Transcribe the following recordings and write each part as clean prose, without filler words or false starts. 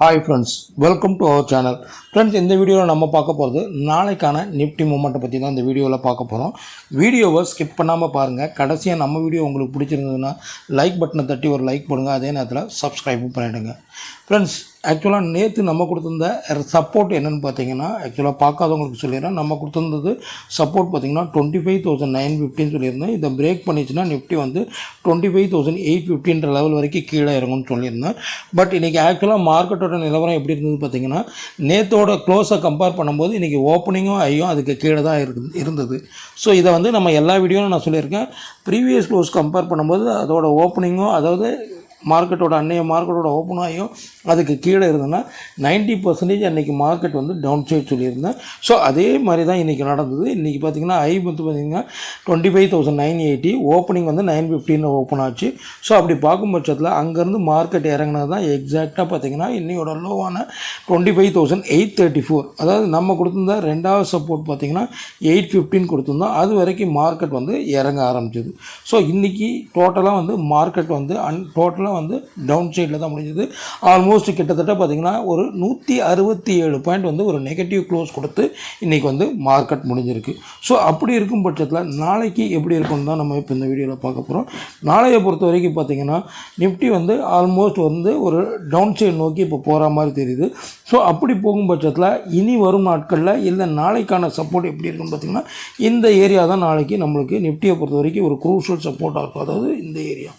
Hi friends, welcome to our channel. Friends, இந்த வீடியோவில் நம்ம பார்க்க போகிறது நாளைக்கான நிஃப்டி மூமெண்ட்டை பற்றி தான் இந்த வீடியோவில் பார்க்க போகிறோம். வீடியோவை ஸ்கிப் பண்ணாமல் பாருங்கள். கடைசியாக நம்ம வீடியோ உங்களுக்கு பிடிச்சிருந்ததுன்னா லைக் பட்டனை தட்டி ஒரு லைக் போடுங்க. அதே நேரத்தில் சப்ஸ்கிரைபும் பண்ணிவிடுங்க. ஃப்ரெண்ட்ஸ், ஆக்சுவலாக நேற்று நம்ம கொடுத்துருந்த சப்போர்ட் என்னென்னு பார்த்தீங்கன்னா, ஆக்சுவலாக பார்க்காதவங்களுக்கு சொல்லிடுறேன். நம்ம கொடுத்துருந்தது சப்போர்ட் பார்த்தீங்கன்னா 25,950 சொல்லியிருந்தேன். இதை பிரேக் பண்ணிச்சுன்னா நிஃப்டி வந்து 25,850 லெவல் வரைக்கும் கீழே இறங்கும்னு சொல்லியிருந்தேன். பட் இன்றைக்கி ஆக்சுவலாக மார்க்கெட்டோட நிலவரம் எப்படி இருந்தது பார்த்தீங்கன்னா, நேற்றோட க்ளோஸை கம்பேர் பண்ணும்போது இன்றைக்கி ஓப்பனிங்கும் ஐயும் அதுக்கு கீழே தான் இருந்தது. ஸோ இதை வந்து நம்ம எல்லா வீடியோவும் நான் சொல்லியிருக்கேன். ப்ரீவியஸ் க்ளோஸ் கம்பேர் பண்ணும்போது அதோட ஓப்பனிங்கும், அதாவது மார்க்கெட்டோட மார்க்கெட்டோட ஓப்பன் ஆகியும் அதுக்கு கீழே இருந்ததுன்னா 90% அன்றைக்கி மார்க்கெட் வந்து டவுன் சைட் சொல்லியிருந்தேன். ஸோ அதே மாதிரி தான் இன்றைக்கி நடந்தது. இன்றைக்கி பார்த்திங்கன்னா ஐ வந்து பார்த்திங்கன்னா 25,980, ஓப்பனிங் வந்து 915 ஓப்பன் ஆச்சு. ஸோ அப்படி பார்க்கும் பட்சத்தில் அங்கேருந்து மார்க்கெட் இறங்கினது தான் எக்ஸாக்டாக பார்த்திங்கன்னா இன்னையோட லோவான 25,834. அதாவது நம்ம கொடுத்துருந்த ரெண்டாவது சப்போர்ட் பார்த்திங்கன்னா 815 கொடுத்துருந்தோம். அது வரைக்கும் மார்க்கெட் வந்து இறங்க ஆரம்பிச்சது. ஸோ இன்றைக்கி டோட்டலாக வந்து மார்க்கெட் வந்து டோட்டலாக வந்து டவுன் சைடில் தான் முடிஞ்சது. ஆல்மோஸ்ட் கிட்டத்தட்ட பார்த்திங்கன்னா ஒரு 167 பாயிண்ட் வந்து ஒரு நெகட்டிவ் க்ளோஸ் கொடுத்து இன்றைக்கி வந்து மார்க்கெட் முடிஞ்சிருக்கு. ஸோ அப்படி இருக்கும் பட்சத்தில் நாளைக்கு எப்படி இருக்குன்னு தான் நம்ம இப்போ இந்த வீடியோவில் பார்க்க போகிறோம். நாளையை பொறுத்த வரைக்கும் பார்த்திங்கன்னா நிஃப்டி வந்து ஆல்மோஸ்ட் வந்து ஒரு டவுன் சைடு நோக்கி இப்போ போகிற மாதிரி தெரியுது. ஸோ அப்படி போகும் பட்சத்தில் இனி வரும் நாட்களில் இல்லை நாளைக்கான சப்போர்ட் எப்படி இருக்குன்னு பார்த்திங்கன்னா இந்த ஏரியா தான் நாளைக்கு நம்மளுக்கு நிஃப்டியை பொறுத்த வரைக்கும் ஒரு க்ரூஷியல் சப்போர்ட்டாக இருக்கும். அதாவது இந்த ஏரியா,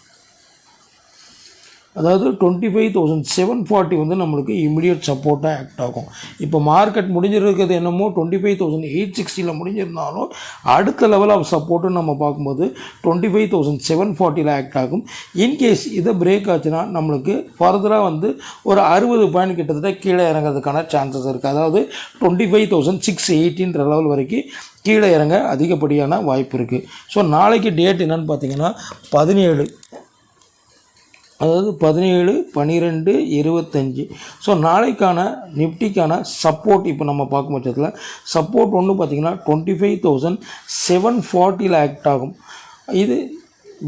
அதாவது 25,740 வந்து நம்மளுக்கு இமிடியட் சப்போர்ட்டாக ஆக்ட் ஆகும். இப்போ மார்க்கெட் முடிஞ்சிருக்கிறது என்னமோ 25,860 முடிஞ்சிருந்தாலும் அடுத்த லெவல் ஆஃப் சப்போர்ட்டுன்னு நம்ம பார்க்கும்போது 25,740 ஆக்ட் ஆகும். இன்கேஸ் இதை பிரேக் ஆச்சுன்னா நம்மளுக்கு ஃபர்தராக வந்து ஒரு 60 பாயிண்ட் கிட்டத்தட்ட கீழே இறங்கிறதுக்கான சான்சஸ் இருக்குது. அதாவது 25,680 லெவல் வரைக்கும் கீழே இறங்க அதிகப்படியான வாய்ப்பு இருக்குது. ஸோ நாளைக்கு டேட் என்னென்னு பார்த்தீங்கன்னா 17, அதாவது 17/12/25. ஸோ நாளைக்கான நிஃப்டிக்கான சப்போர்ட் இப்போ நம்ம பார்க்கும் பட்சத்தில் சப்போர்ட் ஒன்று பார்த்திங்கன்னா 25,740 ஆக்ட் ஆகும். இது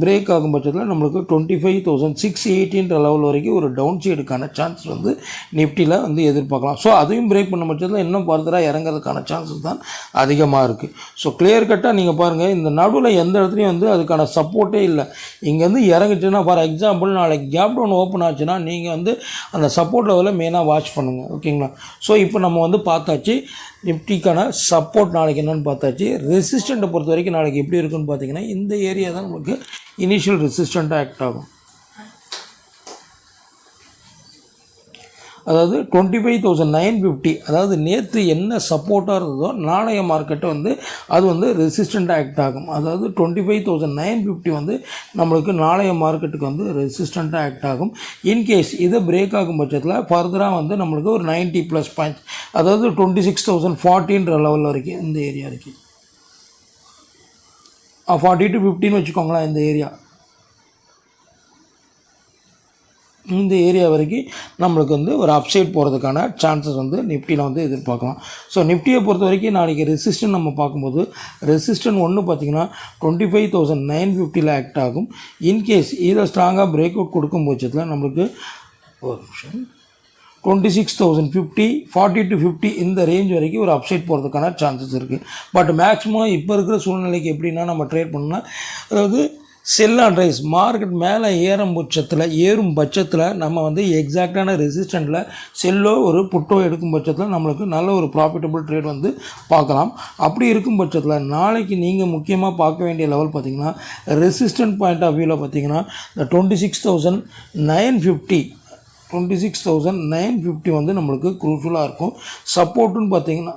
பிரேக் ஆகும் பட்சத்தில் நம்மளுக்கு 25,680 லெவல் வரைக்கும் ஒரு டவுன் சைடுக்கான சான்ஸ் வந்து நிஃப்டியில் வந்து எதிர்பார்க்கலாம். ஸோ அதையும் பிரேக் பண்ண பட்சத்தில் இன்னும் ஃபர்தராக இறங்கிறதுக்கான சான்சஸ் தான் அதிகமாக இருக்குது. ஸோ கிளியர் கட்டாக நீங்கள் பாருங்கள், இந்த நடுவில் எந்த இடத்துலையும் வந்து அதுக்கான சப்போர்ட்டே இல்லை. இங்கேருந்து இறங்குச்சுன்னா ஃபார் எக்ஸாம்பிள் நாளைக்கு கேப் டவுன் ஓப்பன் ஆச்சுன்னா நீங்கள் வந்து அந்த சப்போர்ட் லெவலில் மெயினாக வாட்ச் பண்ணுங்கள். ஓகேங்களா? ஸோ இப்போ நம்ம வந்து பார்த்தாச்சு நிஃப்டிக்கான சப்போர்ட் நாளைக்கு என்னென்னு பார்த்தாச்சு. ரெசிஸ்டண்ட்டை பொறுத்த வரைக்கும் நாளைக்கு எப்படி இருக்குன்னு பார்த்தீங்கன்னா இந்த ஏரியா தான் நமக்கு இனிஷியல் ரெசிஸ்டண்ட்டாக ஆக்ட் ஆகும். அதாவது 25,950, அதாவது நேற்று என்ன சப்போர்ட்டாக இருந்ததோ நாளைய மார்க்கெட்டை வந்து அது வந்து ரெசிஸ்டண்ட்டாக ஆக்ட் ஆகும். அதாவது 25,950 வந்து நம்மளுக்கு நாளைய மார்க்கெட்டுக்கு வந்து ரெசிஸ்டண்ட்டாக ஆக்ட் ஆகும். இன்கேஸ் இதை பிரேக் ஆகும் பட்சத்தில் ஃபர்தராக வந்து நம்மளுக்கு ஒரு 90+ பாயிண்ட்ஸ், அதாவது 26,040 லெவல் வரைக்கும் இந்த ஏரியா இருக்குது. 40 to 50 வச்சுக்கோங்களேன். இந்த ஏரியா வரைக்கும் நம்மளுக்கு வந்து ஒரு அப்சைட் போகிறதுக்கான சான்சஸ் வந்து நிஃப்டியில் வந்து எதிர்பார்க்கலாம். ஸோ நிஃப்டியை பொறுத்த வரைக்கும் நாளைக்கு ரெசிஸ்டன் நம்ம பார்க்கும்போது ரெசிஸ்டன் ஒன்று பார்த்திங்கன்னா 25,950 ஆக்ட் ஆகும். இன்கேஸ் இதில் ஸ்ட்ராங்காக பிரேக் அவுட் கொடுக்கும் பட்சத்தில் நம்மளுக்கு 26,050, 40 to 50 இந்த ரேஞ்ச் வரைக்கும் ஒரு அப்சைட் போகிறதுக்கான சான்சஸ் இருக்குது. பட் மேக்ஸிமம் இப்போ இருக்கிற சூழ்நிலைக்கு எப்படின்னா நம்ம ட்ரேட் பண்ணோம்னா, அதாவது செல் அண்ட் ரைஸ் மார்க்கெட் மேலே ஏறும் பட்சத்தில் நம்ம வந்து எக்ஸாக்டான ரெசிஸ்டண்ட்டில் செல்லோ ஒரு புட்டோ எடுக்கும் பட்சத்தில் நம்மளுக்கு நல்ல ஒரு ப்ராஃபிட்டபிள் ட்ரேட் வந்து பார்க்கலாம். அப்படி இருக்கும் பட்சத்தில் நாளைக்கு நீங்கள் முக்கியமாக பார்க்க வேண்டிய லெவல் பார்த்திங்கன்னா ரெசிஸ்டன்ட் பாயிண்ட் ஆஃப் வியூவில் பார்த்திங்கன்னா இந்த 26,950 வந்து நம்மளுக்கு க்ரூஷியலாக இருக்கும். சப்போர்ட்டுன்னு பார்த்தீங்கன்னா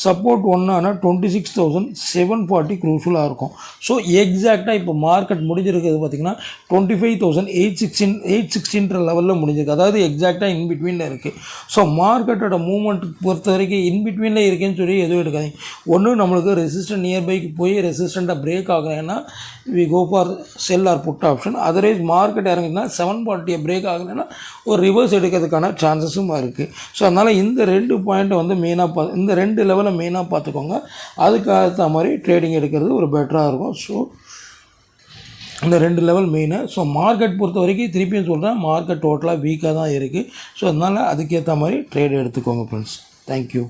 சப்போர்ட் ஒன்றான 26,740 க்ரூஷியலாக இருக்கும். ஸோ எக்ஸாக்டாக இப்போ மார்க்கெட் முடிஞ்சிருக்கிறது பார்த்திங்கன்னா 25,816 லெவலில் முடிஞ்சிருக்கு. அதாவது எக்ஸாக்டாக இன்பிட்வீனில் இருக்குது. ஸோ மார்க்கெட்டோட மூவ்மெண்ட் பொறுத்த வரைக்கும் இன்பிட்வீனில் இருக்குன்னு சொல்லி எதுவும் எடுக்காதீங்க. ஒன்று நம்மளுக்கு ரெசிஸ்டன்ட் நியர்பைக்கு போய் ரெசிஸ்டண்ட்டாக பிரேக் ஆகலைன்னா we go for sell or put option. Otherwise market இறங்குதுன்னா 740 பிரேக் ஆகலைன்னா ஒரு ரிவர்ஸ் எடுக்கிறதுக்கான சான்சஸும் இருக்குது. ஸோ அதனால் இந்த 2 பாயிண்ட்டை வந்து மெயினாக இந்த 2 லெவலில் மெயினாக பார்த்துக்கோங்க. அதுக்கு ஏற்ற மாதிரி ட்ரேடிங் எடுக்கிறது ஒரு பெட்டராக இருக்கும். ஸோ இந்த 2 லெவல் மெயினு. ஸோ மார்க்கெட் பொறுத்த வரைக்கும் திருப்பியும் சொல்கிறேன், மார்க்கெட் டோட்டலாக வீக்காக தான் இருக்குது. ஸோ அதனால் அதுக்கேற்ற மாதிரி ட்ரேட் எடுத்துக்கோங்க ஃப்ரெண்ட்ஸ். தேங்க்யூ.